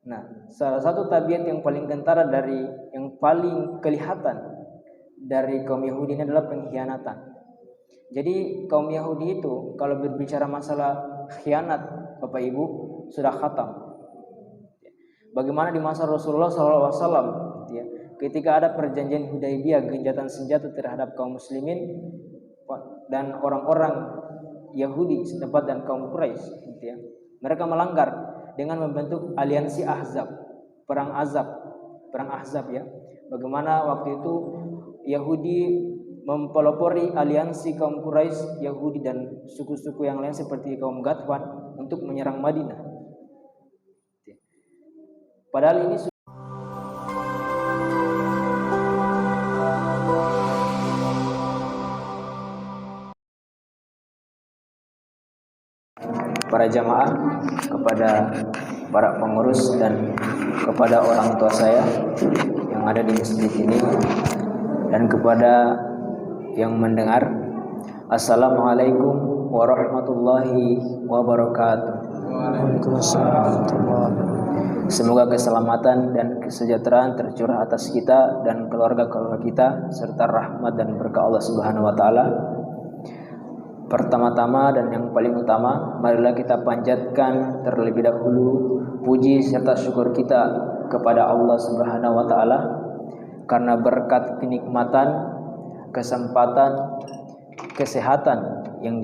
Nah, salah satu tabiat yang paling kentara dari yang paling kelihatan dari kaum Yahudi ini adalah pengkhianatan. Jadi kaum Yahudi itu kalau berbicara masalah khianat, Bapak Ibu, sudah khatam. Bagaimana di masa Rasulullah SAW, ya, ketika ada perjanjian Hudaybiyah, gencatan senjata terhadap kaum muslimin dan orang-orang Yahudi setempat dan kaum Quraisy, gitu ya. Mereka melanggar dengan membentuk aliansi Ahzab, perang Ahzab ya. Bagaimana waktu itu Yahudi mempelopori aliansi kaum Quraisy, Yahudi dan suku-suku yang lain seperti kaum Ghatfan untuk menyerang Madinah. Padahal ini para jamaah, kepada para pengurus dan kepada orang tua saya yang ada di masjid ini dan kepada yang mendengar. Assalamualaikum warahmatullahi wabarakatuh. Semoga keselamatan dan kesejahteraan tercurah atas kita dan keluarga-keluarga kita serta rahmat dan berkah Allah Subhanahu wa taala. Pertama-tama dan yang paling utama, marilah kita panjatkan terlebih dahulu puji serta syukur kita kepada Allah Subhanahu wa taala karena berkat kenikmatan, kesempatan, kesehatan yang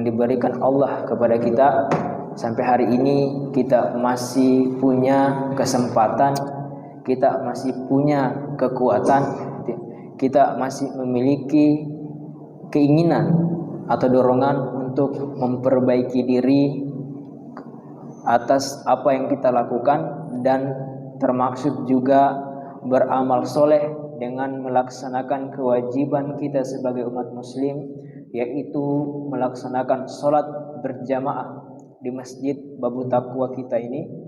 diberikan Allah kepada kita sampai hari ini. Kita masih punya kesempatan, kita masih punya kekuatan, kita masih memiliki keinginan atau dorongan untuk memperbaiki diri atas apa yang kita lakukan, dan termaksud juga beramal soleh dengan melaksanakan kewajiban kita sebagai umat muslim, yaitu melaksanakan sholat berjamaah di masjid Babu Taqwa kita ini.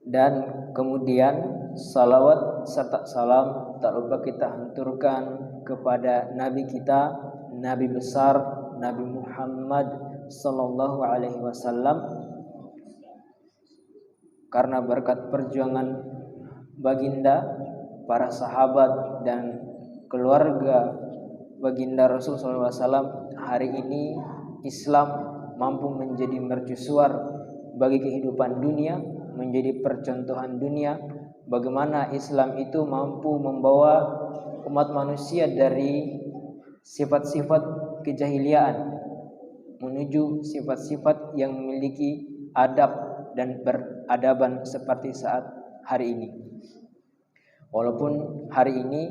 Dan kemudian salawat serta salam tak lupa kita hanturkan kepada Nabi kita, Nabi besar Nabi Muhammad sallallahu alaihi wasallam, karena berkat perjuangan baginda, para sahabat dan keluarga baginda Rasul sallallahu alaihi wasallam, hari ini Islam mampu menjadi mercusuar bagi kehidupan dunia, menjadi percontohan dunia bagaimana Islam itu mampu membawa umat manusia dari sifat-sifat kejahiliaan menuju sifat-sifat yang memiliki adab dan beradaban seperti saat hari ini. Walaupun hari ini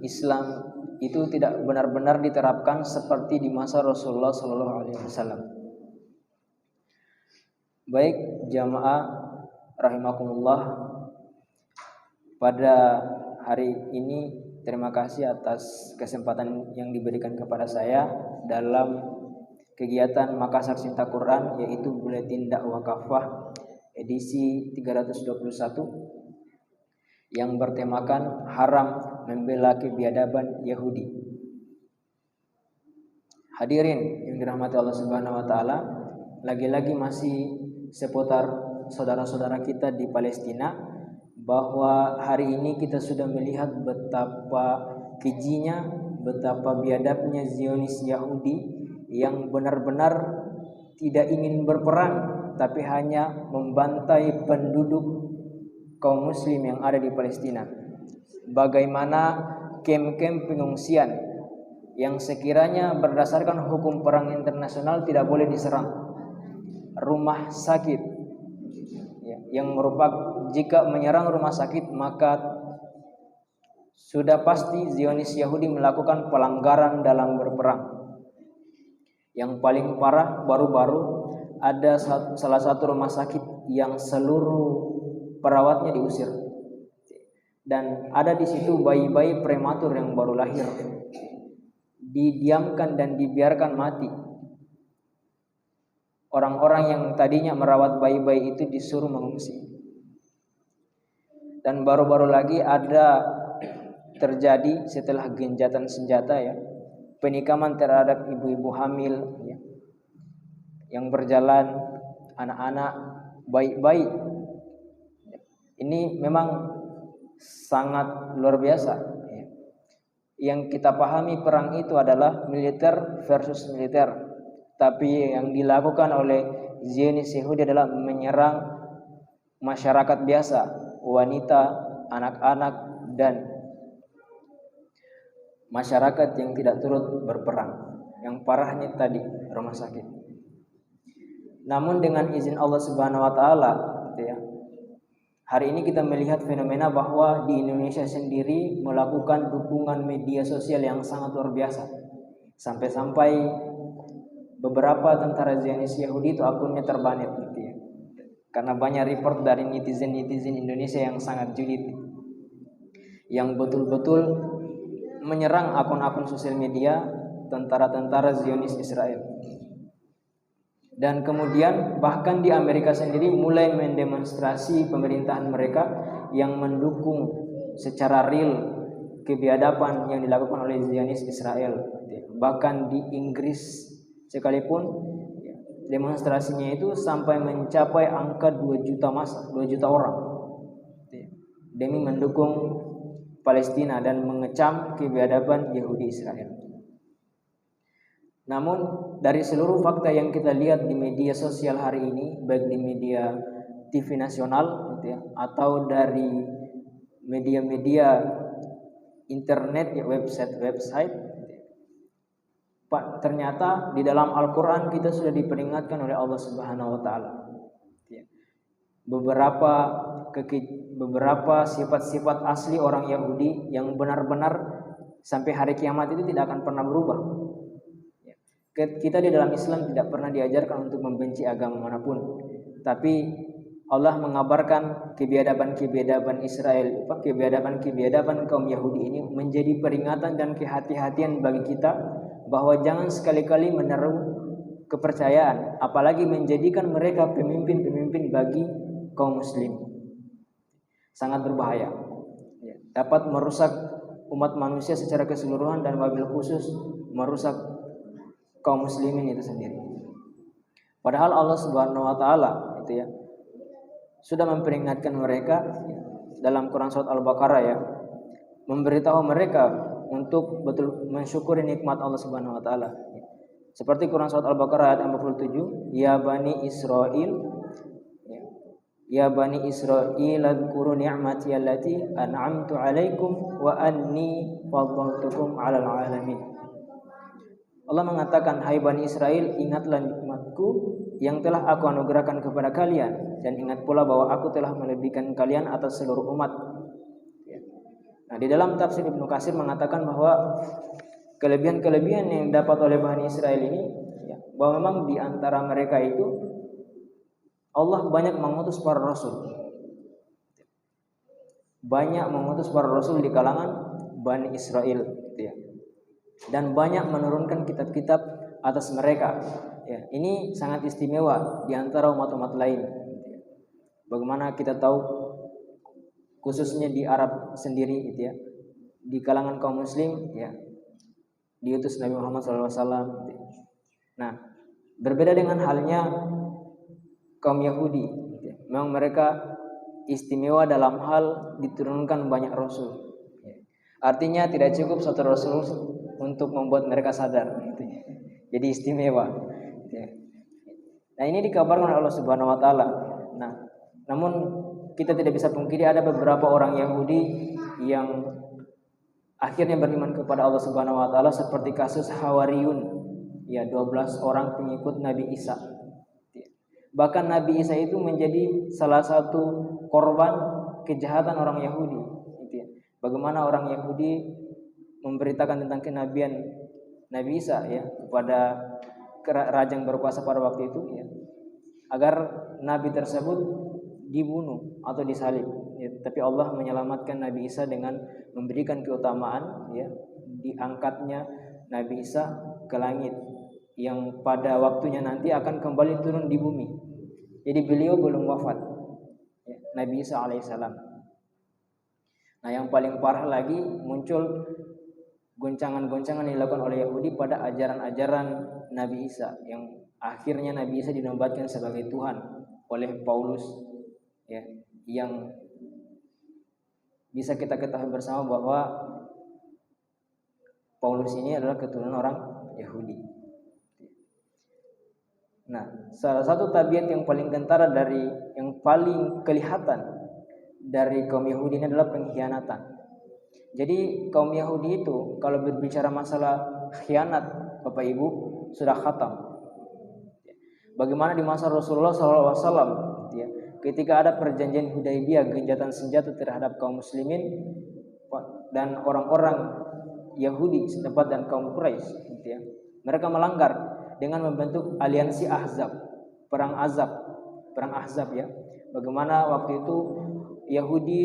Islam itu tidak benar-benar diterapkan seperti di masa Rasulullah SAW. Baik jamaah rahimakumullah, pada hari ini terima kasih atas kesempatan yang diberikan kepada saya dalam kegiatan Makassar Cinta Quran, yaitu Buletin Dakwah Kafah edisi 321 yang bertemakan haram membela kebiadaban Yahudi. Hadirin yang dirahmati Allah Subhanahu wa taala, lagi-lagi masih seputar saudara-saudara kita di Palestina, bahwa hari ini kita sudah melihat betapa kejinya, betapa biadabnya Zionis Yahudi yang benar-benar tidak ingin berperang tapi hanya membantai penduduk kaum muslim yang ada di Palestina. Bagaimana kem-kem pengungsian yang sekiranya berdasarkan hukum perang internasional tidak boleh diserang, rumah sakit yang merupakan, jika menyerang rumah sakit maka sudah pasti Zionis Yahudi melakukan pelanggaran dalam berperang. Yang paling parah, baru-baru ada salah satu rumah sakit yang seluruh perawatnya diusir, dan ada di situ bayi-bayi prematur yang baru lahir didiamkan dan dibiarkan mati. Orang-orang yang tadinya merawat bayi-bayi itu disuruh mengungsi. Dan baru-baru lagi ada terjadi setelah gencatan senjata ya, penikaman terhadap ibu-ibu hamil ya, yang berjalan, anak-anak baik-baik. Ini memang sangat luar biasa. Yang kita pahami perang itu adalah militer versus militer, tapi yang dilakukan oleh Zionis Yahudi adalah menyerang masyarakat biasa, wanita, anak-anak, dan masyarakat yang tidak turut berperang. Yang parahnya tadi rumah sakit. Namun dengan izin Allah Subhanahu wa taala, gitu ya. Hari ini kita melihat fenomena bahwa di Indonesia sendiri melakukan dukungan media sosial yang sangat luar biasa. Sampai-sampai beberapa tentara Zionis Yahudi itu akunnya terbanet, gitu ya. Karena banyak report dari netizen Indonesia yang sangat julid, yang betul-betul menyerang akun-akun sosial media tentara-tentara Zionis Israel. Dan kemudian bahkan di Amerika sendiri mulai mendemonstrasi pemerintahan mereka yang mendukung secara real kebiadaban yang dilakukan oleh Zionis Israel. Bahkan di Inggris sekalipun demonstrasinya itu sampai mencapai angka 2 juta massa, 2 juta orang demi mendukung Palestina dan mengecam kebiadaban Yahudi Israel. Namun dari seluruh fakta yang kita lihat di media sosial hari ini, baik di media TV nasional gitu ya, atau dari media-media internet ya, website, Pak, ternyata di dalam Al-Quran kita sudah diperingatkan oleh Allah Subhanahu Wa Taala beberapa sifat-sifat asli orang Yahudi yang benar-benar sampai hari kiamat itu tidak akan pernah berubah. Kita di dalam Islam tidak pernah diajarkan untuk membenci agama manapun, tapi Allah mengabarkan kebiadaban Israel, kebiadaban kaum Yahudi ini menjadi peringatan dan kehati-hatian bagi kita bahwa jangan sekali-kali menaruh kepercayaan, apalagi menjadikan mereka pemimpin bagi kaum muslim. Sangat berbahaya, dapat merusak umat manusia secara keseluruhan dan wabil khusus merusak kaum muslimin itu sendiri. Padahal Allah Subhanahu wa taala itu ya sudah memperingatkan mereka dalam Quran surat Al-Baqarah ya, memberitahu mereka untuk betul mensyukuri nikmat Allah Subhanahu wa taala. Seperti Quran surat Al-Baqarah ayat 47, ya bani Israil adhkuru ni'mati allati an'amtu 'alaikum wa anni faddaltukum 'alal 'alamin. Allah mengatakan, hai Bani Israel, ingatlah nikmatku yang telah aku anugerahkan kepada kalian, dan ingat pula bahwa aku telah melebihkan kalian atas seluruh umat. Nah, di dalam tafsir Ibnu Katsir mengatakan bahwa kelebihan-kelebihan yang dapat oleh Bani Israel ini, bahwa memang di antara mereka itu Allah banyak mengutus para rasul. Banyak mengutus para rasul di kalangan Bani Israel, gitu ya. Dan banyak menurunkan kitab-kitab atas mereka. Ya, ini sangat istimewa di antara umat-umat lain. Bagaimana kita tahu, khususnya di Arab sendiri, gitu ya, di kalangan kaum Muslim, ya, diutus Nabi Muhammad SAW. Gitu. Nah, berbeda dengan halnya kaum Yahudi. Gitu ya. Memang mereka istimewa dalam hal diturunkan banyak rasul. Artinya tidak cukup satu rasul untuk membuat mereka sadar, gitu. Jadi istimewa. Nah, ini dikabarkan oleh Allah Subhanahu Wa Taala. Nah, namun kita tidak bisa pungkiri ada beberapa orang Yahudi yang akhirnya beriman kepada Allah Subhanahu Wa Taala, seperti kasus Hawariyun, ya 12 orang pengikut Nabi Isa. Bahkan Nabi Isa itu menjadi salah satu korban kejahatan orang Yahudi. Bagaimana orang Yahudi memberitakan tentang kenabian Nabi Isa ya kepada raja yang berkuasa pada waktu itu ya, agar nabi tersebut dibunuh atau disalib ya. Tapi Allah menyelamatkan Nabi Isa dengan memberikan keutamaan ya, diangkatnya Nabi Isa ke langit yang pada waktunya nanti akan kembali turun di bumi. Jadi beliau belum wafat ya, Nabi Isa alaihissalam. Nah, yang paling parah lagi muncul goncangan-goncangan yang dilakukan oleh Yahudi pada ajaran-ajaran Nabi Isa, yang akhirnya Nabi Isa dinobatkan sebagai Tuhan. oleh Paulus, ya, yang bisa kita ketahui bersama bahwa Paulus ini adalah keturunan orang Yahudi. Nah, salah satu tabiat yang paling kentara dari yang paling kelihatan dari kaum Yahudi ini adalah pengkhianatan. Jadi kaum Yahudi itu kalau berbicara masalah khianat, Bapak Ibu, sudah khatam. Bagaimana di masa Rasulullah SAW, ya, ketika ada perjanjian Hudaybiyah, gencatan senjata terhadap kaum muslimin dan orang-orang Yahudi setempat dan kaum Quraisy, gitu ya, mereka melanggar dengan membentuk aliansi Ahzab, perang Ahzab, ya. Bagaimana waktu itu Yahudi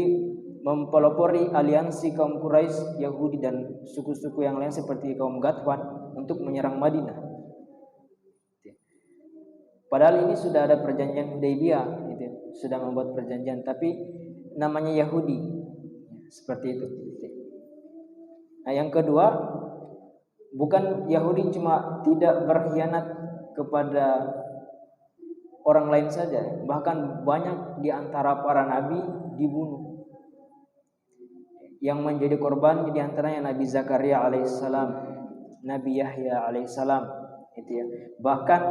mempelopori aliansi kaum Quraisy, Yahudi dan suku-suku yang lain seperti kaum Ghatfan untuk menyerang Madinah. Padahal ini sudah ada perjanjian Hudaybiyah, gitu, sudah membuat perjanjian, tapi namanya Yahudi, seperti itu. Nah, yang kedua, bukan Yahudi cuma tidak berkhianat kepada orang lain saja, bahkan banyak di antara para nabi dibunuh. Yang menjadi korban di antaranya Nabi Zakaria alaihissalam, Nabi Yahya alaihissalam, itu ya. Bahkan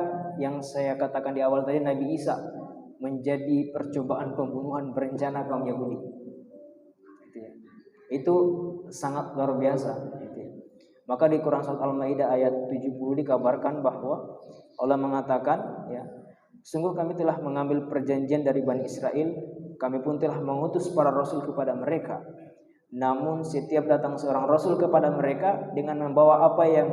yang saya katakan di awal tadi, Nabi Isa menjadi percobaan pembunuhan berencana kaum Yahudi. Itu ya. Itu sangat luar biasa, gitu ya. Maka di Quran surat Al-Maidah ayat 70 dikabarkan bahwa Allah mengatakan, ya, sungguh kami telah mengambil perjanjian dari Bani Israel, kami pun telah mengutus para rasul kepada mereka. Namun setiap datang seorang rasul kepada mereka dengan membawa apa yang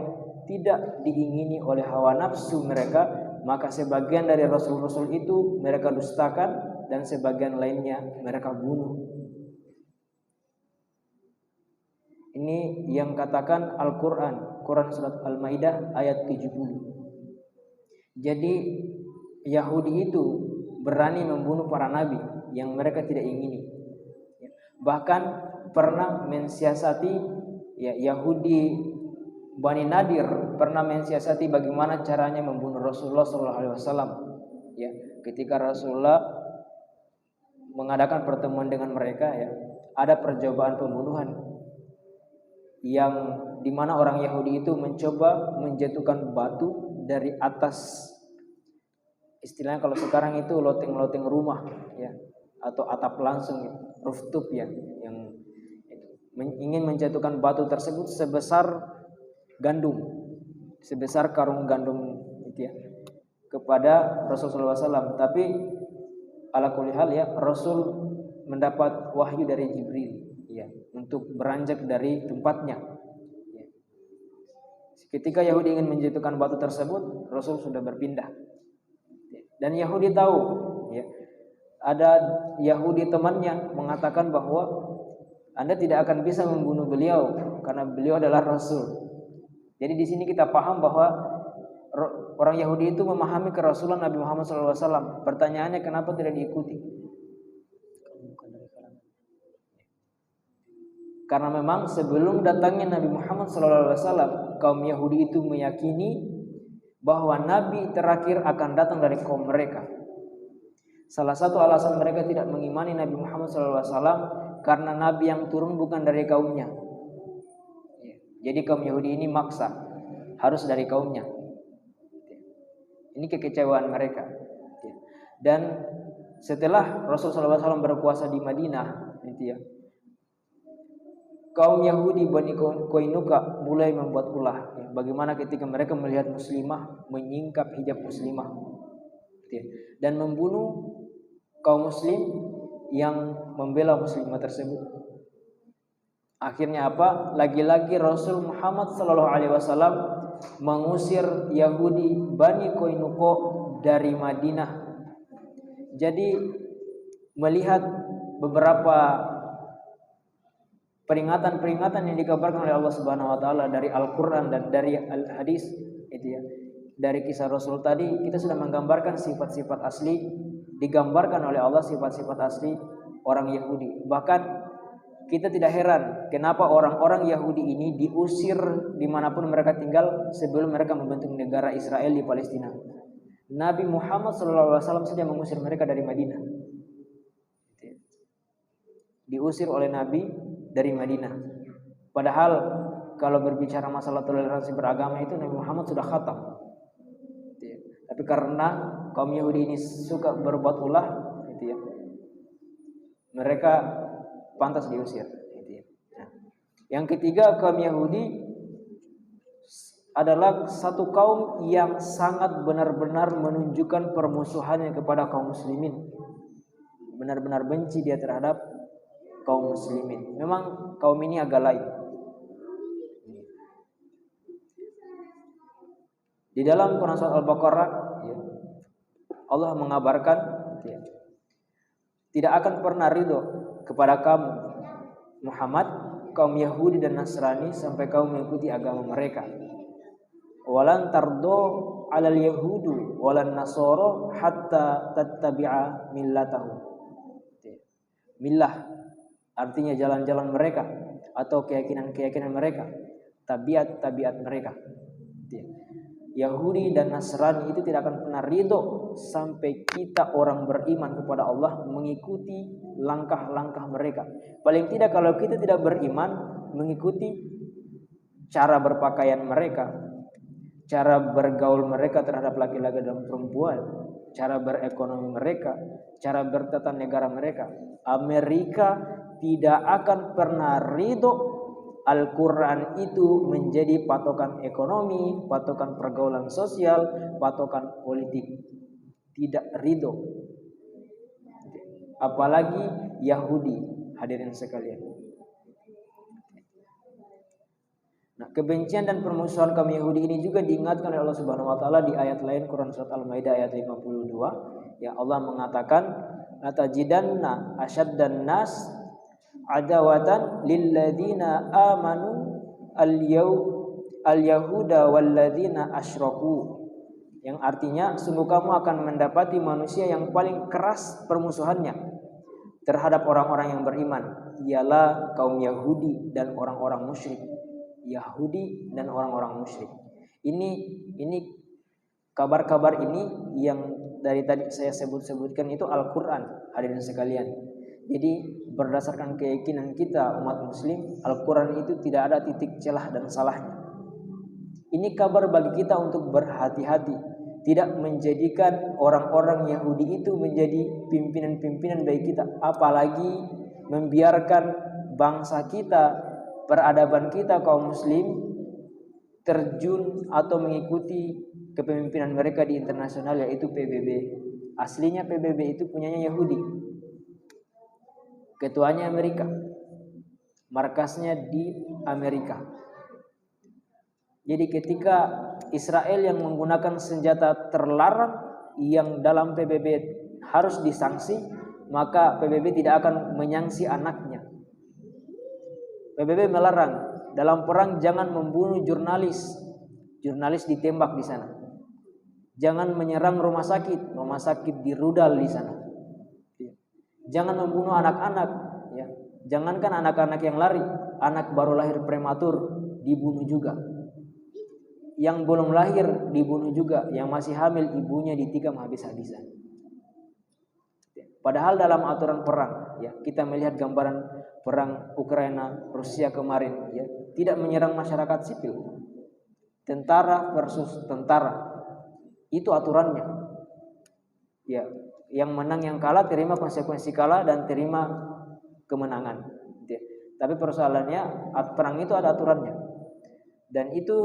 tidak diingini oleh hawa nafsu mereka, maka sebagian dari rasul-rasul itu mereka dustakan dan sebagian lainnya mereka bunuh. Ini yang katakan Al-Quran, Quran surat Al-Maidah ayat 70. Jadi Yahudi itu berani membunuh para nabi yang mereka tidak ingini. Bahkan pernah mensiasati, ya, Yahudi Bani Nadir pernah mensiasati bagaimana caranya membunuh Rasulullah SAW. Ya, ketika Rasulullah mengadakan pertemuan dengan mereka, ya, ada percobaan pembunuhan yang dimana orang Yahudi itu mencoba menjatuhkan batu dari atas, istilahnya kalau sekarang itu loteng-loteng rumah, ya, atau atap langsung, rooftop, ya, yang ingin menjatuhkan batu tersebut sebesar gandum, sebesar karung gandum, gitu ya, kepada Rasulullah SAW. Tapi ala kulli hal, ya, Rasul mendapat wahyu dari Jibril, ya, untuk beranjak dari tempatnya. Ya. Ketika Yahudi ingin menjatuhkan batu tersebut, Rasul sudah berpindah. Dan Yahudi tahu, ya, ada Yahudi temannya mengatakan bahwa Anda tidak akan bisa membunuh beliau karena beliau adalah Rasul. Jadi di sini kita paham bahwa orang Yahudi itu memahami kerasulan Nabi Muhammad SAW. Pertanyaannya, kenapa tidak diikuti? Karena memang sebelum datangnya Nabi Muhammad SAW, kaum Yahudi itu meyakini bahwa Nabi terakhir akan datang dari kaum mereka. Salah satu alasan mereka tidak mengimani Nabi Muhammad SAW karena Nabi yang turun bukan dari kaumnya. Jadi kaum Yahudi ini maksa harus dari kaumnya. Ini kekecewaan mereka. Dan setelah Rasulullah SAW berkuasa di Madinah, gitu ya, kaum Yahudi Bani Qainuqa mulai membuat ulah, ya, bagaimana ketika mereka melihat muslimah menyingkap hijab muslimah, gitu ya, dan membunuh kaum muslim yang membela muslimah tersebut. Akhirnya apa? Lagi-lagi Rasul Muhammad SAW mengusir Yahudi Bani Qainuqa dari Madinah. Jadi melihat beberapa peringatan-peringatan yang dikabarkan oleh Allah Subhanahu wa taala dari Al-Qur'an dan dari Al-Hadis, itu ya. Dari kisah Rasul tadi kita sudah menggambarkan sifat-sifat asli, digambarkan oleh Allah sifat-sifat asli orang Yahudi. Bahkan kita tidak heran kenapa orang-orang Yahudi ini diusir dimanapun mereka tinggal sebelum mereka membentuk negara Israel di Palestina. Nabi Muhammad SAW saja mengusir mereka dari Madinah. Diusir oleh Nabi dari Madinah. Padahal kalau berbicara masalah toleransi beragama itu Nabi Muhammad sudah khatam. Tapi karena kaum Yahudi ini suka berbuat ulah, gitu ya, mereka pantas diusir. Gitu ya. Nah, yang ketiga, kaum Yahudi adalah satu kaum yang sangat benar-benar menunjukkan permusuhannya kepada kaum muslimin. Benar-benar benci dia terhadap kaum muslimin. Memang kaum ini agak lain. Di dalam Quran surat Al-Baqarah, ya, Allah mengabarkan, ya, tidak akan pernah ridho kepada kamu Muhammad, kaum Yahudi dan Nasrani sampai kamu mengikuti agama mereka. Walan tardo alal yahudu walan nasoro hatta tattabi'a millatahum. Millah artinya jalan-jalan mereka atau keyakinan-keyakinan mereka, tabiat-tabiat mereka. Yahudi dan Nasrani itu tidak akan pernah ridho sampai kita orang beriman kepada Allah mengikuti langkah-langkah mereka. Paling tidak kalau kita tidak beriman, mengikuti cara berpakaian mereka, cara bergaul mereka terhadap laki-laki dan perempuan, cara berekonomi mereka, cara bertata negara mereka. Amerika tidak akan pernah ridho Al-Quran itu menjadi patokan ekonomi, patokan pergaulan sosial, patokan politik. Tidak ridho. Apalagi Yahudi, hadirin sekalian. Nah, kebencian dan permusuhan kaum Yahudi ini juga diingatkan oleh Allah Subhanahu wa taala di ayat lain Quran surat Al-Maidah ayat 52. Ya, Allah mengatakan, "Atajidanna asyaddan nas adawatan lilladzina amanu al-yahuda walladzina asyraku." Yang artinya sungguh kamu akan mendapati manusia yang paling keras permusuhannya terhadap orang-orang yang beriman ialah kaum Yahudi dan orang-orang musyrik. Yahudi dan orang-orang musyrik. Ini kabar-kabar ini yang dari tadi saya sebutkan itu Al-Qur'an, hadirin sekalian. Jadi berdasarkan keyakinan kita umat muslim, Al-Quran itu tidak ada titik celah dan salahnya. Ini kabar bagi kita untuk berhati-hati, tidak menjadikan orang-orang Yahudi itu menjadi pimpinan-pimpinan bagi kita, apalagi membiarkan bangsa kita, peradaban kita kaum muslim terjun atau mengikuti kepemimpinan mereka di internasional, yaitu PBB. Aslinya PBB itu punyanya Yahudi. Ketuanya Amerika, markasnya di Amerika. Jadi ketika Israel yang menggunakan senjata terlarang yang dalam PBB harus disanksi, maka PBB tidak akan menyangsi anaknya. PBB melarang dalam perang jangan membunuh jurnalis ditembak di sana. Jangan menyerang rumah sakit dirudal di sana. Jangan membunuh anak-anak, ya. Jangankan anak-anak yang lari, anak baru lahir prematur dibunuh juga. Yang belum lahir dibunuh juga, yang masih hamil ibunya ditikam habis-habisan. Padahal dalam aturan perang, ya, kita melihat gambaran perang Ukraina Rusia kemarin, ya, tidak menyerang masyarakat sipil. Tentara versus tentara. Itu aturannya. Ya, yang menang yang kalah terima konsekuensi kalah dan terima kemenangan. Tapi persoalannya perang itu ada aturannya. Dan itu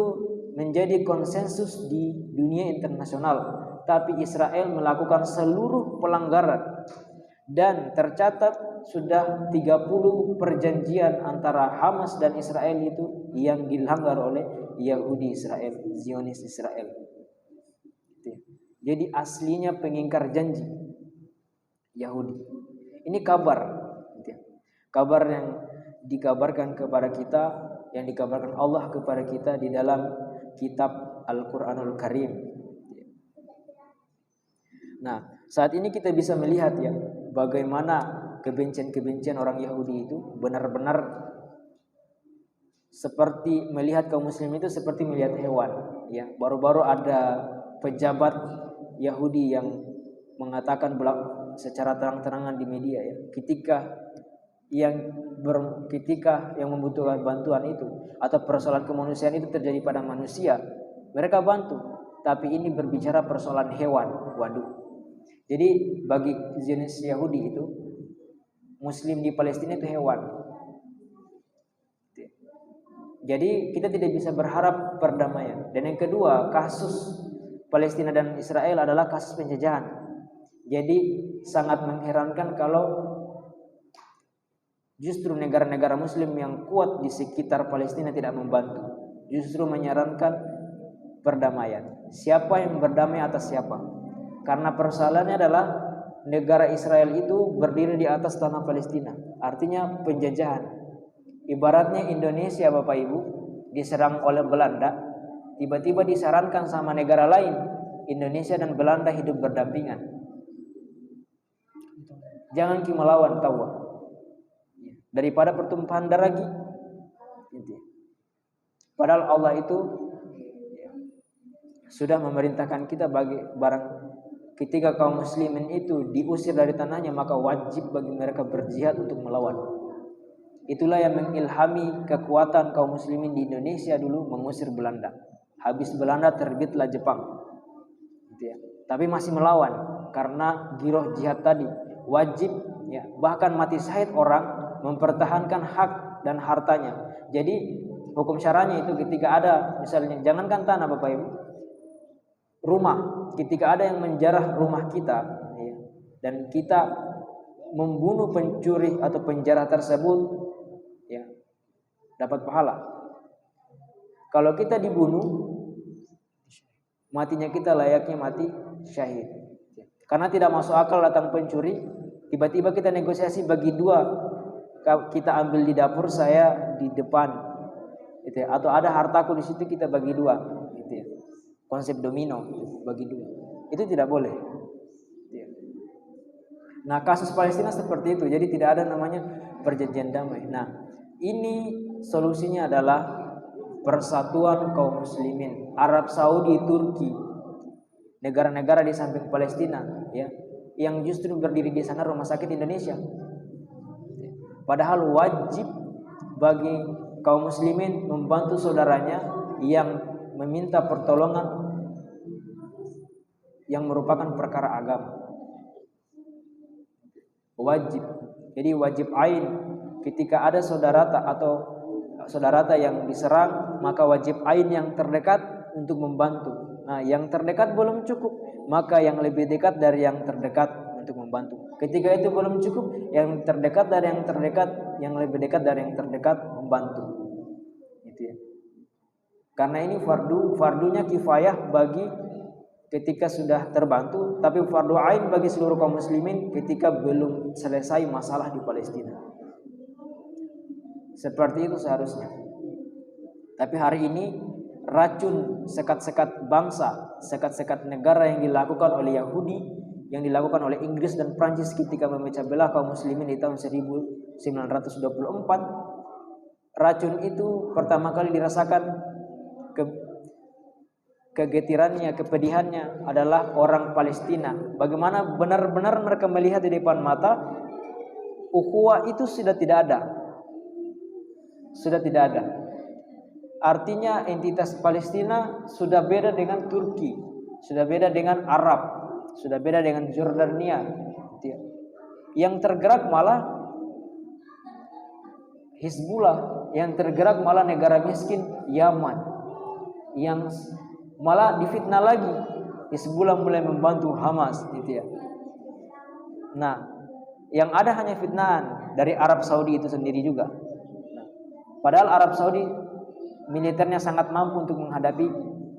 menjadi konsensus di dunia internasional. Tapi Israel melakukan seluruh pelanggaran. Dan tercatat sudah 30 perjanjian antara Hamas dan Israel itu yang dilanggar oleh Yahudi Israel, Zionis Israel. Jadi aslinya pengingkar janji Yahudi. Ini kabar yang dikabarkan kepada kita, yang dikabarkan Allah kepada kita di dalam kitab Al-Quranul Karim. Nah, saat ini kita bisa melihat, ya, bagaimana kebencian-kebencian orang Yahudi itu benar-benar seperti melihat kaum muslim itu seperti melihat hewan, ya. Baru-baru ada pejabat Yahudi yang mengatakan secara terang-terangan di media ya, ketika yang membutuhkan bantuan itu atau persoalan kemanusiaan itu terjadi pada manusia, mereka bantu. Tapi ini berbicara persoalan hewan, waduh. Jadi bagi jenis Yahudi itu, Muslim di Palestina itu hewan. Jadi kita tidak bisa berharap perdamaian. Dan yang kedua, kasus Palestina dan Israel adalah kasus penjajahan. Jadi sangat mengherankan kalau justru negara-negara Muslim yang kuat di sekitar Palestina tidak membantu, justru menyarankan perdamaian. Siapa yang berdamai atas siapa? Karena persoalannya adalah negara Israel itu berdiri di atas tanah Palestina, artinya penjajahan. Ibaratnya Indonesia, Bapak Ibu, diserang oleh Belanda, tiba-tiba disarankan sama negara lain, Indonesia dan Belanda hidup berdampingan. Jangan kita melawan, tahu? Daripada pertumpahan darah lagi. Padahal Allah itu sudah memerintahkan kita bagi barang ketika kaum muslimin itu diusir dari tanahnya, maka wajib bagi mereka berjihad untuk melawan. Itulah yang mengilhami kekuatan kaum muslimin di Indonesia dulu mengusir Belanda. Habis Belanda terbitlah Jepang. Gitu ya. Tapi masih melawan karena giroh jihad tadi. Wajib ya, bahkan mati syahid orang mempertahankan hak dan hartanya. Jadi hukum syaranya itu ketika ada misalnya, jangankan tanah Bapak Ibu, rumah, ketika ada yang menjarah rumah kita ya, dan kita membunuh pencuri atau penjarah tersebut ya, dapat pahala. Kalau kita dibunuh, matinya kita layaknya mati syahid. Karena tidak masuk akal datang pencuri, tiba-tiba kita negosiasi bagi dua, kita ambil di dapur, saya di depan, gitu ya. Atau ada hartaku di situ, kita bagi dua, gitu ya. Konsep domino, bagi dua, itu tidak boleh. Gitu ya. Nah kasus Palestina seperti itu, jadi tidak ada namanya perjanjian damai. Nah ini solusinya adalah persatuan kaum muslimin, Arab Saudi, Turki, negara-negara di samping Palestina ya, yang justru berdiri di sana rumah sakit Indonesia. Padahal wajib bagi kaum muslimin membantu saudaranya yang meminta pertolongan yang merupakan perkara agama. Wajib. Jadi wajib ain ketika ada saudara yang diserang, maka wajib ain yang terdekat untuk membantu. Nah, yang terdekat belum cukup, maka yang lebih dekat dari yang terdekat untuk membantu. Ketika itu belum cukup, yang terdekat dari yang terdekat, yang lebih dekat dari yang terdekat membantu. Gitu ya. Karena ini fardunya kifayah bagi ketika sudah terbantu, tapi fardu ain bagi seluruh kaum muslimin ketika belum selesai masalah di Palestina. Seperti itu seharusnya. Tapi hari ini racun sekat-sekat bangsa, sekat-sekat negara yang dilakukan oleh Yahudi, yang dilakukan oleh Inggris dan Prancis ketika memecah belah kaum muslimin di tahun 1924. Racun itu pertama kali dirasakan kegetirannya, kepedihannya adalah orang Palestina. Bagaimana benar-benar mereka melihat di depan mata ukhuwah itu sudah tidak ada. Sudah tidak ada. Artinya entitas Palestina sudah beda dengan Turki, sudah beda dengan Arab, sudah beda dengan Jordania. Yang tergerak malah Hizbullah, yang tergerak malah negara miskin Yaman, yang malah difitnah lagi. Hizbullah mulai membantu Hamas, gitu ya. Nah, yang ada hanya fitnahan dari Arab Saudi itu sendiri juga. Padahal Arab Saudi militernya sangat mampu untuk menghadapi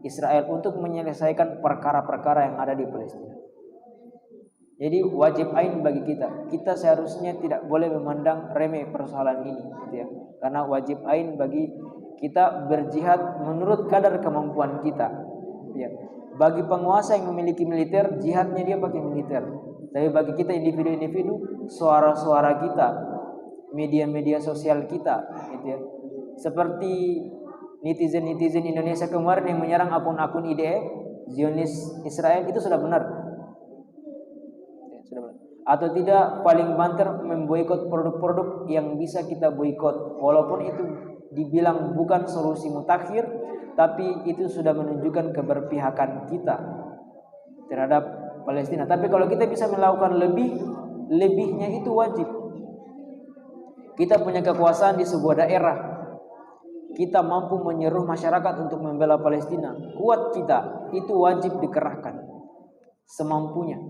Israel, untuk menyelesaikan perkara-perkara yang ada di Palestina. Jadi wajib ain bagi kita. Kita seharusnya tidak boleh memandang remeh persoalan ini, gitu ya. Karena wajib ain bagi kita berjihad menurut kadar kemampuan kita. Ya. Bagi penguasa yang memiliki militer, jihadnya dia pakai militer. Tapi bagi kita individu-individu, suara-suara kita, media-media sosial kita, gitu ya. Seperti netizen Indonesia kemarin yang menyerang akun-akun IDF, Zionis Israel itu sudah benar. Ya, sudah benar. Atau tidak, paling banter memboikot produk-produk yang bisa kita boikot, walaupun itu dibilang bukan solusi mutakhir, tapi itu sudah menunjukkan keberpihakan kita terhadap Palestina. Tapi kalau kita bisa melakukan lebihnya itu wajib. Kita punya kekuasaan di sebuah daerah, kita mampu menyeru masyarakat untuk membela Palestina, kuat kita, itu wajib dikerahkan semampunya,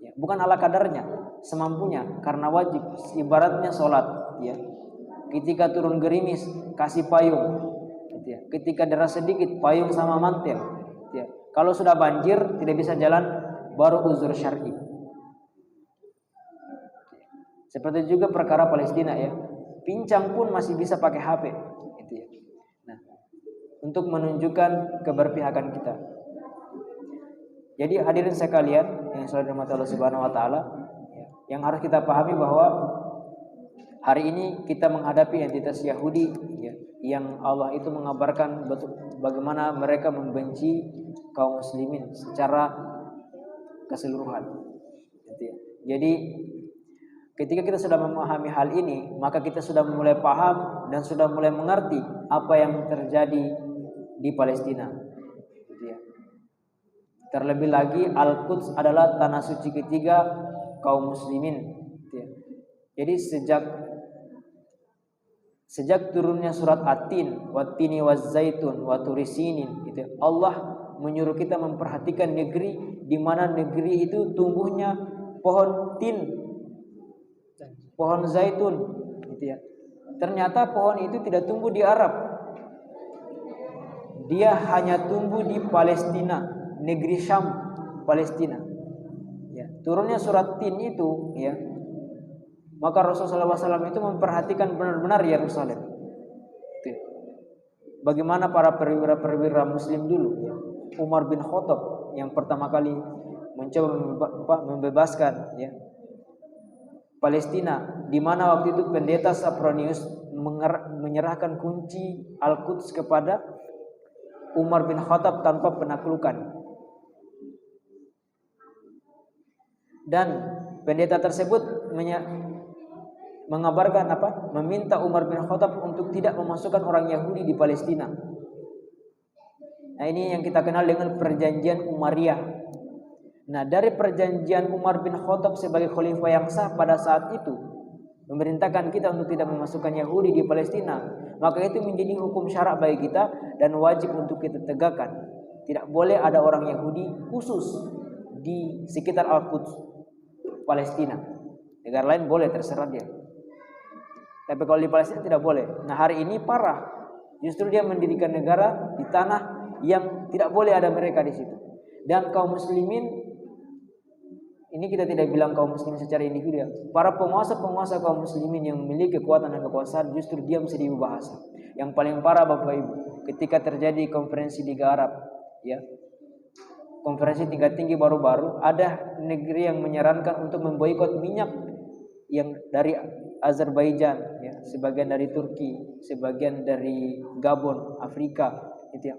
ya, bukan ala kadarnya, semampunya, karena wajib. Ibaratnya sholat, ya, ketika turun gerimis kasih payung, gitu ya. Ketika deras sedikit payung sama mantel, gitu ya. Kalau sudah banjir tidak bisa jalan, baru uzur syar'i. Seperti juga perkara Palestina, ya, pincang pun masih bisa pakai HP, gitu ya. Nah, untuk menunjukkan keberpihakan kita. Jadi hadirin sekalian yang saudara dirahmati Allah Subhanahu wa taala, ya, yang harus kita pahami bahwa hari ini kita menghadapi entitas Yahudi, ya, yang Allah itu mengabarkan bagaimana mereka membenci kaum muslimin secara keseluruhan, gitu ya. Jadi ketika kita sudah memahami hal ini, maka kita sudah mulai paham dan sudah mulai mengerti apa yang terjadi di Palestina, gitu ya. Terlebih lagi Al-Quds adalah tanah suci ketiga kaum muslimin, gitu ya. Jadi sejak turunnya surat At-Tin, Wat-Tini Waz-Zaitun wa Turisinin, gitu ya, Allah menyuruh kita memperhatikan negeri di mana negeri itu tumbuhnya pohon tin, pohon zaitun, gitu ya. Ternyata pohon itu tidak tumbuh di Arab. Dia hanya tumbuh di Palestina, negeri Syam, Palestina. Ya, turunnya surat Tin itu, ya, maka Rasulullah SAW itu memperhatikan benar-benar Yerusalem. Bagaimana para perwira-perwira Muslim dulu, ya. Umar bin Khattab yang pertama kali mencoba membebaskan, ya, Palestina, di mana waktu itu pendeta Sapronius menyerahkan kunci Al-Quds kepada Umar bin Khattab tanpa penaklukan. Dan pendeta tersebut mengabarkan meminta Umar bin Khattab untuk tidak memasukkan orang Yahudi di Palestina. Nah, ini yang kita kenal dengan perjanjian Umayyah. Nah, dari perjanjian Umar bin Khattab sebagai khalifah yang sah pada saat itu memerintahkan kita untuk tidak memasukkan Yahudi di Palestina, maka itu menjadi hukum syara bagi kita dan wajib untuk kita tegakkan. Tidak boleh ada orang Yahudi khusus di sekitar Al-Quds, Palestina. Negara lain boleh, terserah dia. Tapi kalau di Palestina tidak boleh. Nah, hari ini parah. Justru dia mendirikan negara di tanah yang tidak boleh ada mereka di situ. Dan kaum muslimin, ini kita tidak bilang kaum muslimin secara individu, ya. Para penguasa-penguasa kaum muslimin yang memiliki kekuatan dan kekuasaan justru diam seribu bahasa. Yang paling parah Bapak Ibu, ketika terjadi konferensi Liga Arab, ya, konferensi tingkat tinggi baru-baru, ada negeri yang menyarankan untuk memboikot minyak yang dari Azerbaijan, ya, sebagian dari Turki, sebagian dari Gabon, Afrika, itu ya,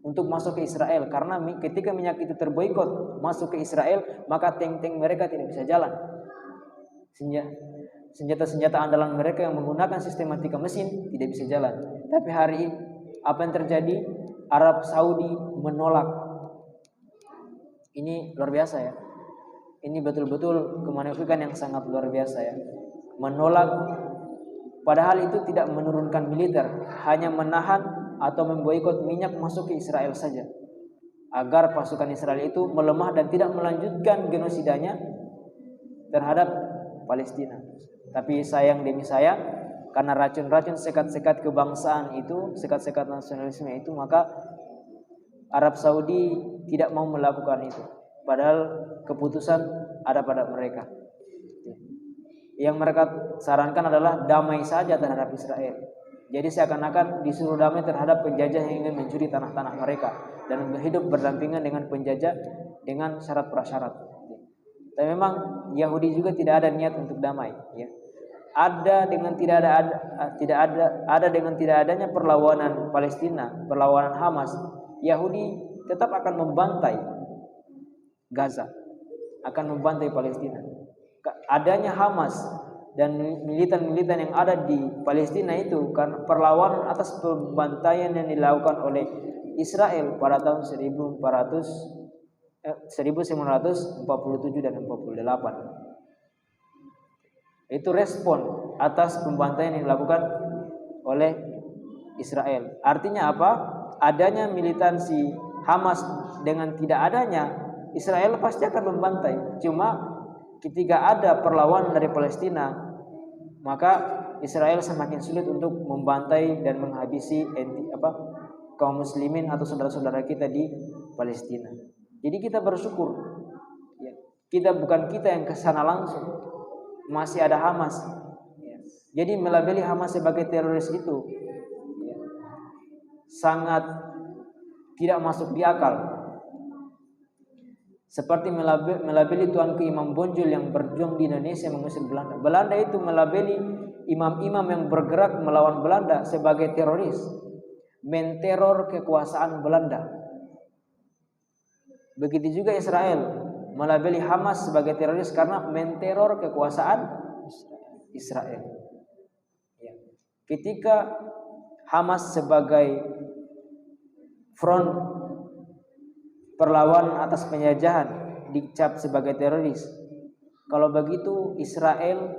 untuk masuk ke Israel, karena ketika minyak itu terboikot masuk ke Israel, maka tank-tank mereka tidak bisa jalan. Senjata-senjata andalan mereka yang menggunakan sistematika mesin tidak bisa jalan. Tapi hari ini apa yang terjadi? Arab Saudi menolak. Ini luar biasa, ya. Ini betul-betul kemunafikan yang sangat luar biasa, ya. Menolak, padahal itu tidak menurunkan militer, hanya menahan atau memboikot minyak masuk ke Israel saja, agar pasukan Israel itu melemah dan tidak melanjutkan genosidanya terhadap Palestina. Tapi sayang demi sayang, karena racun-racun sekat-sekat kebangsaan itu, sekat-sekat nasionalisme itu, maka Arab Saudi tidak mau melakukan itu. Padahal keputusan ada pada mereka. Yang mereka sarankan adalah damai saja terhadap Israel. Jadi seakan-akan disuruh damai terhadap penjajah yang ingin mencuri tanah-tanah mereka dan hidup berdampingan dengan penjajah dengan syarat prasyarat. Tapi memang Yahudi juga tidak ada niat untuk damai, ya. Ada dengan tidak adanya perlawanan Palestina, perlawanan Hamas, Yahudi tetap akan membantai Gaza, akan membantai Palestina. Adanya Hamas dan militan-militan yang ada di Palestina itu karena perlawanan atas pembantaian yang dilakukan oleh Israel pada tahun 1947 dan 48. Itu respon atas pembantaian yang dilakukan oleh Israel. Artinya apa? Adanya militansi Hamas dengan tidak adanya Israel pasti akan membantai. Cuma ketika ada perlawanan dari Palestina, maka Israel semakin sulit untuk membantai dan menghabisi kaum muslimin atau saudara-saudara kita di Palestina. Jadi kita bersyukur, ya, bukan kita yang kesana langsung, masih ada Hamas. Ya. Jadi melabeli Hamas sebagai teroris itu, ya, sangat tidak masuk di akal. Seperti melabeli Tuanku Imam Bonjol yang berjuang di Indonesia mengusir Belanda. Belanda itu melabeli imam-imam yang bergerak melawan Belanda sebagai teroris, menteror kekuasaan Belanda. Begitu juga Israel melabeli Hamas sebagai teroris karena menteror kekuasaan Israel. Ya. Ketika Hamas sebagai front perlawanan atas penjajahan dicap sebagai teroris, kalau begitu Israel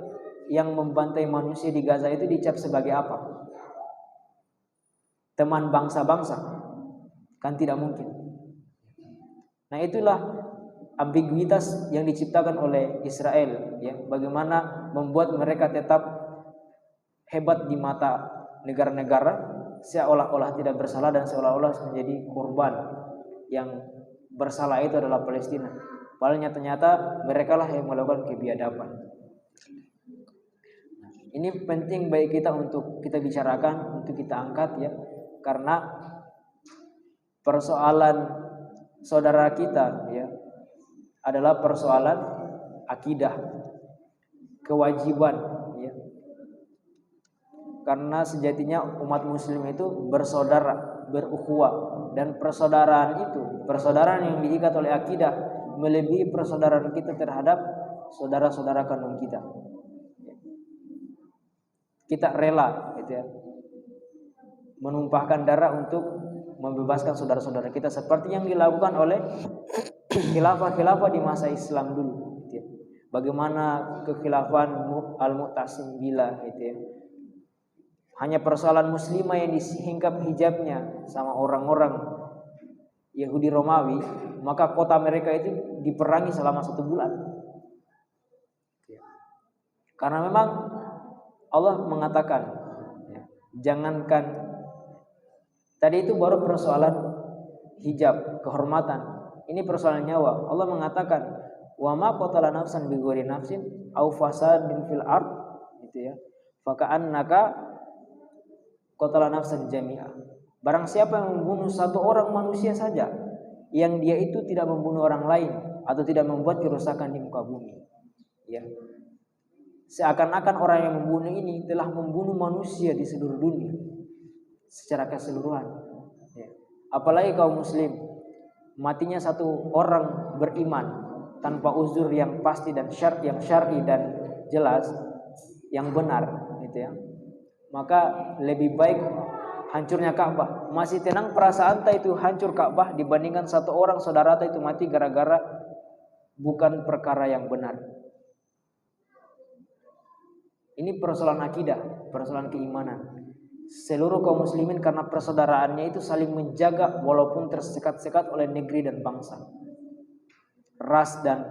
yang membantai manusia di Gaza itu dicap sebagai apa? Teman bangsa-bangsa? Kan tidak mungkin. Nah, itulah ambiguitas yang diciptakan oleh Israel, ya. Bagaimana membuat mereka tetap hebat di mata negara-negara, seolah-olah tidak bersalah dan seolah-olah menjadi korban. Yang bersalah itu adalah Palestina. Padahal nyata-nyata mereka lah yang melakukan kebiadaban. Ini penting bagi kita untuk kita bicarakan, untuk kita angkat, ya, karena persoalan saudara kita, ya, adalah persoalan akidah, kewajiban, ya. Karena sejatinya umat muslim itu bersaudara, berukhuwah, dan persaudaraan itu, persaudaraan yang diikat oleh akidah melebihi persaudaraan kita terhadap saudara-saudara kandung kita. Kita rela, gitu ya, menumpahkan darah untuk membebaskan saudara-saudara kita seperti yang dilakukan oleh khilafah-khilafah di masa Islam dulu, gitu ya. Bagaimana kekhilafan Al-Mu'tasim Billah, gitu ya. Hanya persoalan muslimah yang disingkap hijabnya sama orang-orang Yahudi Romawi, maka kota mereka itu diperangi selama 1 bulan. Karena memang Allah mengatakan, ya, jangankan tadi itu baru persoalan hijab, kehormatan. Ini persoalan nyawa. Allah mengatakan, wa ma qatala nafsan bighairi nafsin aw fasadin fil ard, gitu ya. Faka'annaka qatala nafsan jami'ah. Barang siapa yang membunuh satu orang manusia saja, yang dia itu tidak membunuh orang lain atau tidak membuat kerusakan di muka bumi, ya, seakan-akan orang yang membunuh ini telah membunuh manusia di seluruh dunia secara keseluruhan, ya. Apalagi kaum muslim, matinya satu orang beriman tanpa uzur yang pasti dan yang syar'i dan jelas, yang benar, gitu ya, maka lebih baik hancurnya Ka'bah. Masih tenang perasaan ta itu hancur Ka'bah dibandingkan satu orang saudara ta itu mati gara-gara bukan perkara yang benar. Ini persoalan akidah, persoalan keimanan. Seluruh kaum muslimin karena persaudaraannya itu saling menjaga walaupun tersekat-sekat oleh negeri dan bangsa, ras dan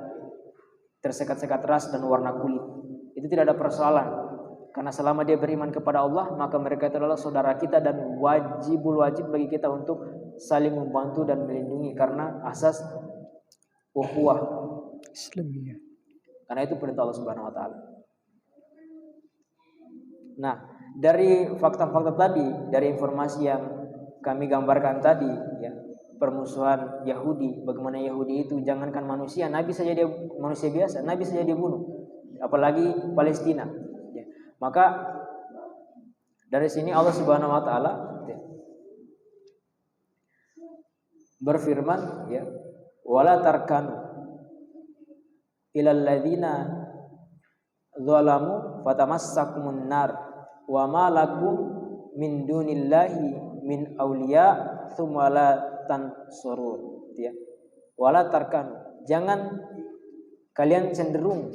tersekat-sekat ras dan warna kulit. Itu tidak ada persoalan. Karena selama dia beriman kepada Allah, maka mereka itu adalah saudara kita dan wajib bagi kita untuk saling membantu dan melindungi karena asas ukhuwah Islamiyah. Karena itu perintah Allah Subhanahu wa taala. Nah, dari fakta-fakta tadi, dari informasi yang kami gambarkan tadi, ya, permusuhan Yahudi, bagaimana Yahudi itu jangankan manusia, nabi saja dia manusia biasa, nabi saja dia bunuh, apalagi Palestina. Maka dari sini Allah Subhanahu wa taala berfirman, ya, wala tarkanu ilal ladzina zalamu fatamassakumun nar wa ma lakum min dunillahi min auliya tsumma la tansurun, ya. Wala tarkanu, jangan kalian cenderung,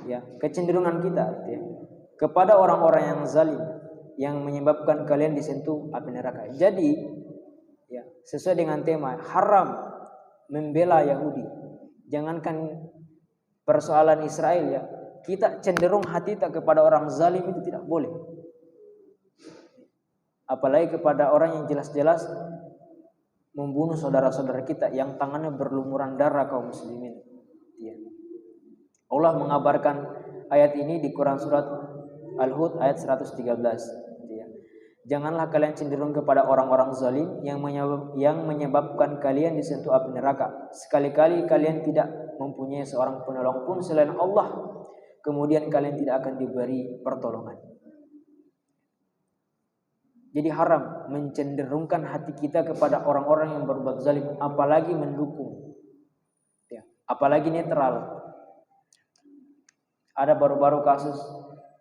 ya, kecenderungan kita, ya, kepada orang-orang yang zalim yang menyebabkan kalian disentuh api neraka. Jadi, ya, sesuai dengan tema haram membela Yahudi. Jangankan persoalan Israel, ya, kita cenderung hati tak kepada orang zalim itu tidak boleh. Apalagi kepada orang yang jelas-jelas membunuh saudara-saudara kita yang tangannya berlumuran darah kaum muslimin. Ya. Allah mengabarkan ayat ini di Quran surat Al-Hud ayat 113. Ya. Janganlah kalian cenderung kepada orang-orang zalim yang menyebabkan kalian disentuh api neraka. Sekali-kali kalian tidak mempunyai seorang penolong pun selain Allah, kemudian kalian tidak akan diberi pertolongan. Jadi haram mencenderungkan hati kita kepada orang-orang yang berbuat zalim, apalagi mendukung, ya, apalagi netral. Ada baru-baru kasus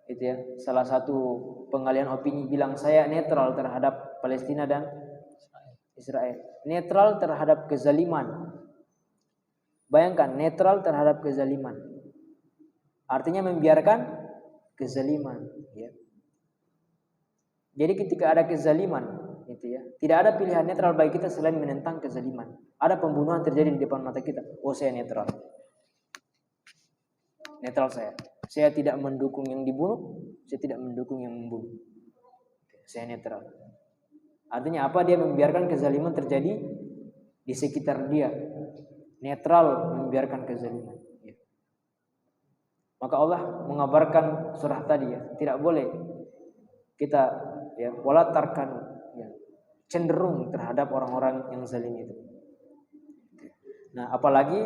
itu, ya, salah satu pengalihan opini bilang saya netral terhadap Palestina dan Israel, netral terhadap kezaliman. Bayangkan, netral terhadap kezaliman, artinya membiarkan kezaliman, ya. Jadi ketika ada kezaliman, itu, ya, tidak ada pilihan netral bagi kita selain menentang kezaliman. Ada pembunuhan terjadi di depan mata kita, oh saya netral. Netral saya tidak mendukung yang dibunuh, saya tidak mendukung yang membunuh. Saya netral. Artinya apa? Dia membiarkan kezaliman terjadi di sekitar dia. Netral membiarkan kezaliman. Ya. Maka Allah mengabarkan surah tadi, ya, tidak boleh kita, ya, wala tarkanu, ya, cenderung terhadap orang-orang yang zalim itu. Nah, apalagi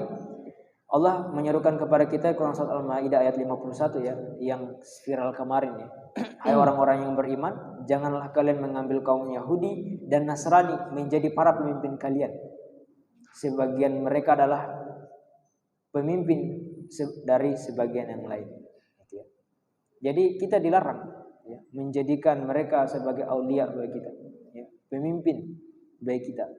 Allah menyerukan kepada kita Quran surat Al-Maidah ayat 51, ya, yang viral kemarin, ya. Hai orang-orang yang beriman, janganlah kalian mengambil kaum Yahudi dan Nasrani menjadi para pemimpin kalian. Sebagian mereka adalah pemimpin dari sebagian yang lain. Jadi kita dilarang, ya, menjadikan mereka sebagai aulia bagi kita, ya, pemimpin bagi kita.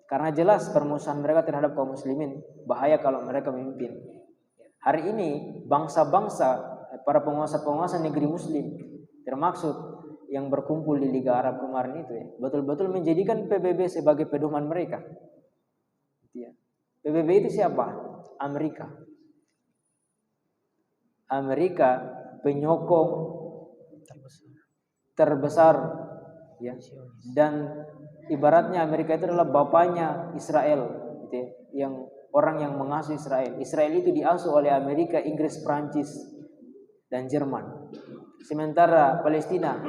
Karena jelas permusuhan mereka terhadap kaum muslimin bahaya kalau mereka memimpin. Hari ini bangsa-bangsa, para penguasa-penguasa negeri muslim, termaksud yang berkumpul di Liga Arab kemarin itu, ya, betul-betul menjadikan PBB sebagai pedoman mereka. Ya. PBB itu siapa? Amerika. Amerika penyokong terbesar, ya, dan ibaratnya Amerika itu adalah bapaknya Israel, gitu, ya, yang orang yang mengasuh Israel. Israel itu diasuh oleh Amerika, Inggris, Prancis, dan Jerman. Sementara Palestina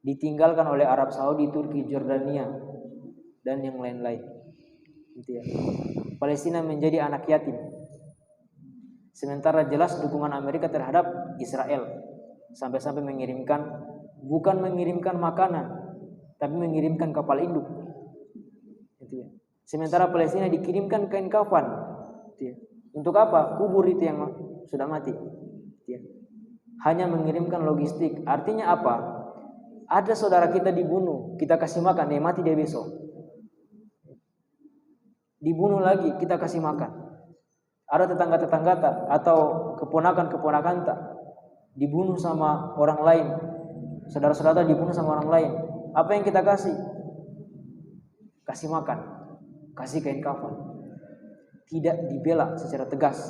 ditinggalkan oleh Arab Saudi, Turki, Jordania, dan yang lain-lain. Gitu, ya. Palestina menjadi anak yatim. Sementara jelas dukungan Amerika terhadap Israel, sampai-sampai bukan mengirimkan makanan, tapi mengirimkan kapal induk. Gitu, ya. Sementara Palestina dikirimkan kain kafan. Gitu, ya. Untuk apa? Kubur itu yang sudah mati. Gitu, ya. Hanya mengirimkan logistik. Artinya apa? Ada saudara kita dibunuh, kita kasih makan, dia mati dia besok. Dibunuh lagi, kita kasih makan. Ada tetangga-tetangga atau keponakan-keponakan tak dibunuh sama orang lain. Saudara-saudara dibunuh sama orang lain. Apa yang kita kasih? Kasih makan, kasih kain kafan. Tidak dibela secara tegas.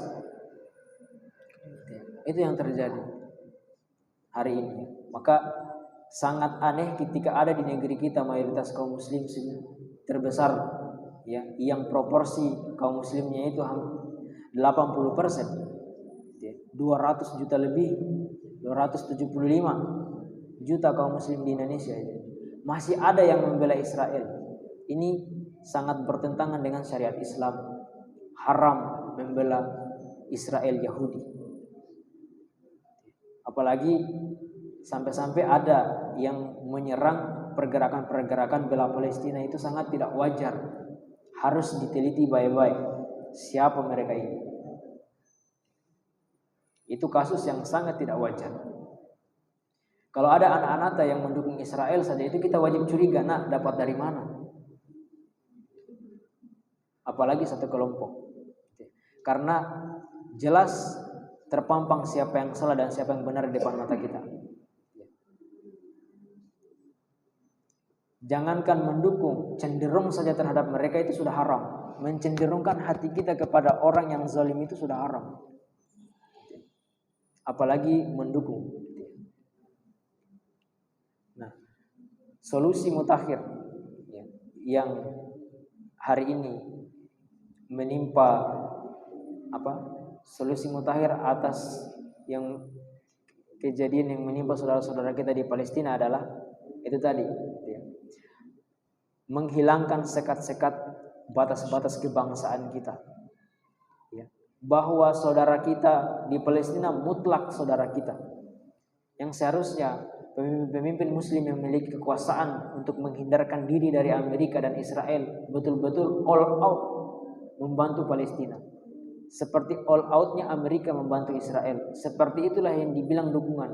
Itu yang terjadi hari ini. Maka sangat aneh ketika ada di negeri kita mayoritas kaum muslim terbesar, ya, yang proporsi kaum muslimnya itu 80%, 200 juta lebih, 275 juta kaum muslim di Indonesia itu. Masih ada yang membela Israel. Ini sangat bertentangan dengan syariat Islam. Haram membela Israel Yahudi. Apalagi sampai-sampai ada yang menyerang pergerakan-pergerakan bela Palestina itu sangat tidak wajar. Harus diteliti baik-baik siapa mereka ini. Itu kasus yang sangat tidak wajar. Kalau ada anak-anak yang mendukung Israel saja itu kita wajib curiga, nah dapat dari mana? Apalagi satu kelompok. Karena jelas terpampang siapa yang salah dan siapa yang benar di depan mata kita. Jangankan mendukung, cenderung saja terhadap mereka itu sudah haram. Mencenderungkan hati kita kepada orang yang zalim itu sudah haram. Apalagi mendukung. Nah, solusi mutakhir yang hari ini menimpa solusi mutakhir atas yang kejadian yang menimpa saudara-saudara kita di Palestina adalah itu tadi, menghilangkan sekat-sekat batas-batas kebangsaan kita, bahwa saudara kita di Palestina mutlak saudara kita, yang seharusnya pemimpin muslim yang memiliki kekuasaan untuk menghindarkan diri dari Amerika dan Israel betul-betul all out membantu Palestina. Seperti all outnya Amerika membantu Israel. Seperti itulah yang dibilang dukungan.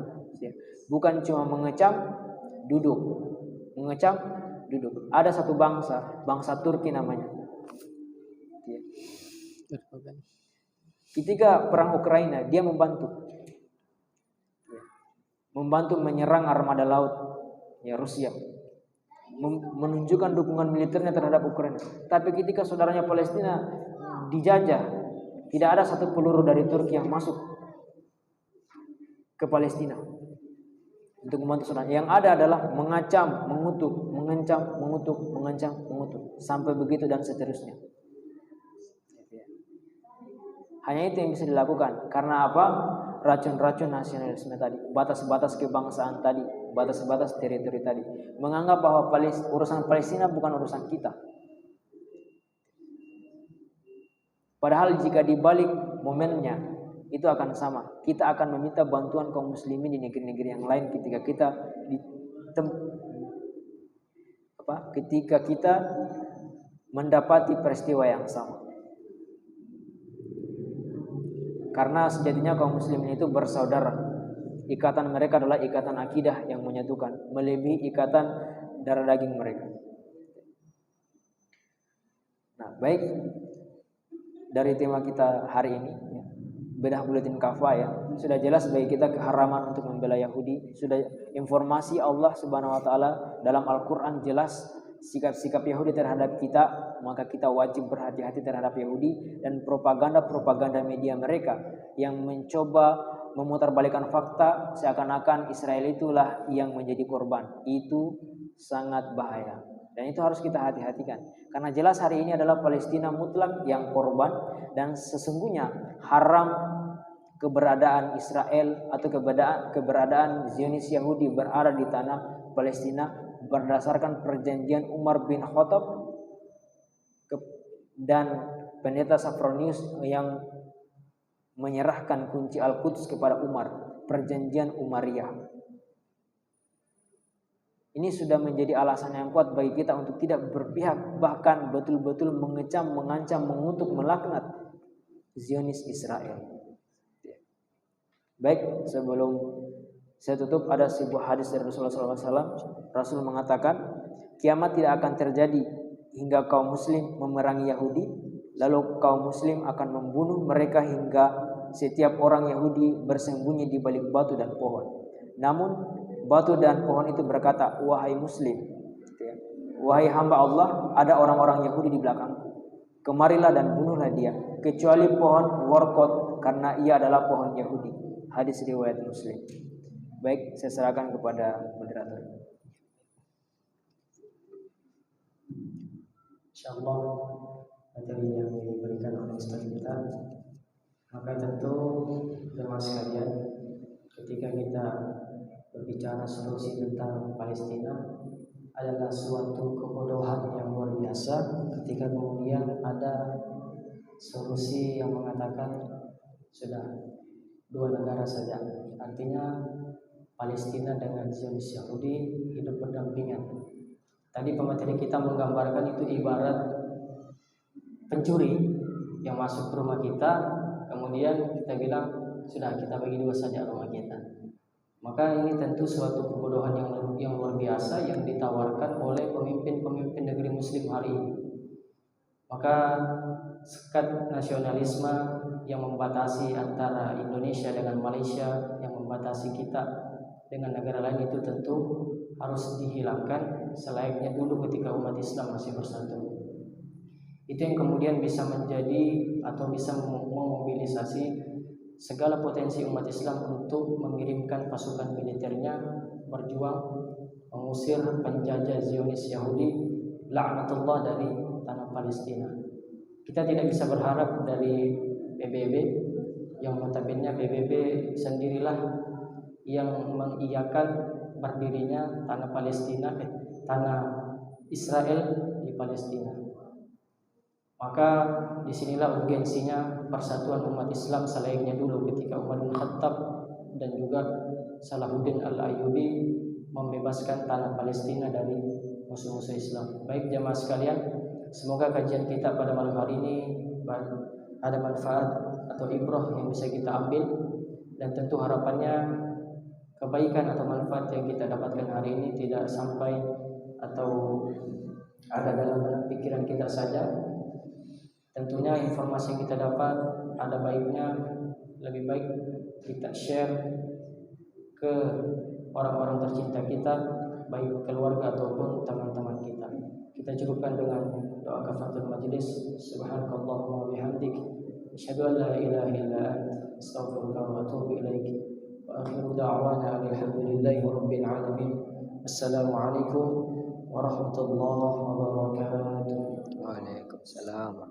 Bukan cuma mengecam, duduk. Mengecam, duduk. Ada satu bangsa Turki namanya. Ketika perang Ukraina, dia membantu menyerang armada laut Rusia, menunjukkan dukungan militernya terhadap Ukraina. Tapi ketika saudaranya Palestina dijajah, tidak ada satu peluru dari Turki yang masuk ke Palestina untuk membantu saudara. Yang ada adalah mengacam, mengutuk, mengancam, mengutuk, mengancam, mengutuk, sampai begitu dan seterusnya. Hanya itu yang bisa dilakukan. Karena apa? Racun-racun nasionalisme tadi, batas-batas kebangsaan tadi, batas-batas teritori tadi, menganggap bahwa urusan Palestina bukan urusan kita. Padahal jika dibalik momennya itu akan sama. Kita akan meminta bantuan kaum muslimin di negeri-negeri yang lain ketika kita mendapati peristiwa yang sama. Karena sejatinya kaum muslimin itu bersaudara. Ikatan mereka adalah ikatan akidah yang menyatukan, melebihi ikatan darah daging mereka. Nah, baik, dari tema kita hari ini, bedah buletin kafah, sudah jelas bagi kita keharaman untuk membela Yahudi. Sudah informasi Allah Subhanahu wa taala dalam Al-Qur'an jelas sikap-sikap Yahudi terhadap kita, maka kita wajib berhati-hati terhadap Yahudi dan propaganda-propaganda media mereka yang mencoba memutarbalikkan fakta seakan-akan Israel itulah yang menjadi korban. Itu sangat bahaya dan itu harus kita hati-hatikan, karena jelas hari ini adalah Palestina mutlak yang korban dan sesungguhnya haram keberadaan Israel atau keberadaan Zionis Yahudi berada di tanah Palestina berdasarkan perjanjian Umar bin Khattab dan pendeta Sophronius yang menyerahkan kunci Al-Quds kepada Umar, perjanjian Umayyah. Ini sudah menjadi alasan yang kuat bagi kita untuk tidak berpihak, bahkan betul-betul mengecam, mengancam, mengutuk, melaknat Zionis Israel. Baik, sebelum saya tutup, ada sebuah hadis dari Rasulullah SAW. Rasul mengatakan, kiamat tidak akan terjadi hingga kaum muslim memerangi Yahudi, lalu kaum muslim akan membunuh mereka hingga setiap orang Yahudi bersembunyi di balik batu dan pohon. Namun batu dan pohon itu berkata, wahai muslim, wahai hamba Allah, ada orang-orang Yahudi di belakangku. Kemarilah dan bunuhlah dia, kecuali pohon workot, karena ia adalah pohon Yahudi. Hadis riwayat Muslim. Baik, saya serahkan kepada moderator. Insyaallah materi yang diberikan oleh Ustaz kita, maka tentu jemaah sekalian, ketika kita berbicara solusi tentang Palestina adalah suatu kebodohan yang luar biasa ketika kemudian ada solusi yang mengatakan sudah 2 negara saja. Artinya Palestina dengan Zionis Yahudi hidup berdampingan. Tadi pemateri kita menggambarkan itu ibarat pencuri yang masuk ke rumah kita, kemudian kita bilang sudah kita bagi dua saja rumah kita. Maka ini tentu suatu kebodohan yang luar biasa yang ditawarkan oleh pemimpin-pemimpin negeri Muslim hari ini. Maka sekat nasionalisme yang membatasi antara Indonesia dengan Malaysia, yang membatasi kita dengan negara lain itu tentu harus dihilangkan selayaknya dulu ketika umat Islam masih bersatu. Itu yang kemudian bisa menjadi atau bisa memobilisasi segala potensi umat Islam untuk mengirimkan pasukan militernya berjuang mengusir penjajah Zionis Yahudi laknatullah dari tanah Palestina. Kita tidak bisa berharap dari PBB yang notabene PBB sendirilah yang mengiyakan berdirinya tanah Palestina, tanah Israel di Palestina. Maka disinilah urgensinya persatuan umat Islam selayaknya dulu ketika Umar bin Khattab dan juga Salahuddin Al-Ayyubi membebaskan tanah Palestina dari musuh-musuh Islam. Baik jamaah sekalian, semoga kajian kita pada malam hari ini ada manfaat atau ibrah yang bisa kita ambil, dan tentu harapannya kebaikan atau manfaat yang kita dapatkan hari ini tidak sampai atau ada dalam pikiran kita saja. Tentunya informasi yang kita dapat ada baiknya, lebih baik kita share ke orang-orang tercinta kita, baik keluarga ataupun teman-teman kita. Kita cukupkan dengan doa kafaratul majlis. Subhanakallahumma wa bihamdik, asyhadu an la ilaha illa anta, astaghfiruka wa atubu ilaik. Wa akhiru da'wana alhamdulillahi rabbil alamin. Assalamualaikum warahmatullahi wabarakatuh. Waalaikumsalam.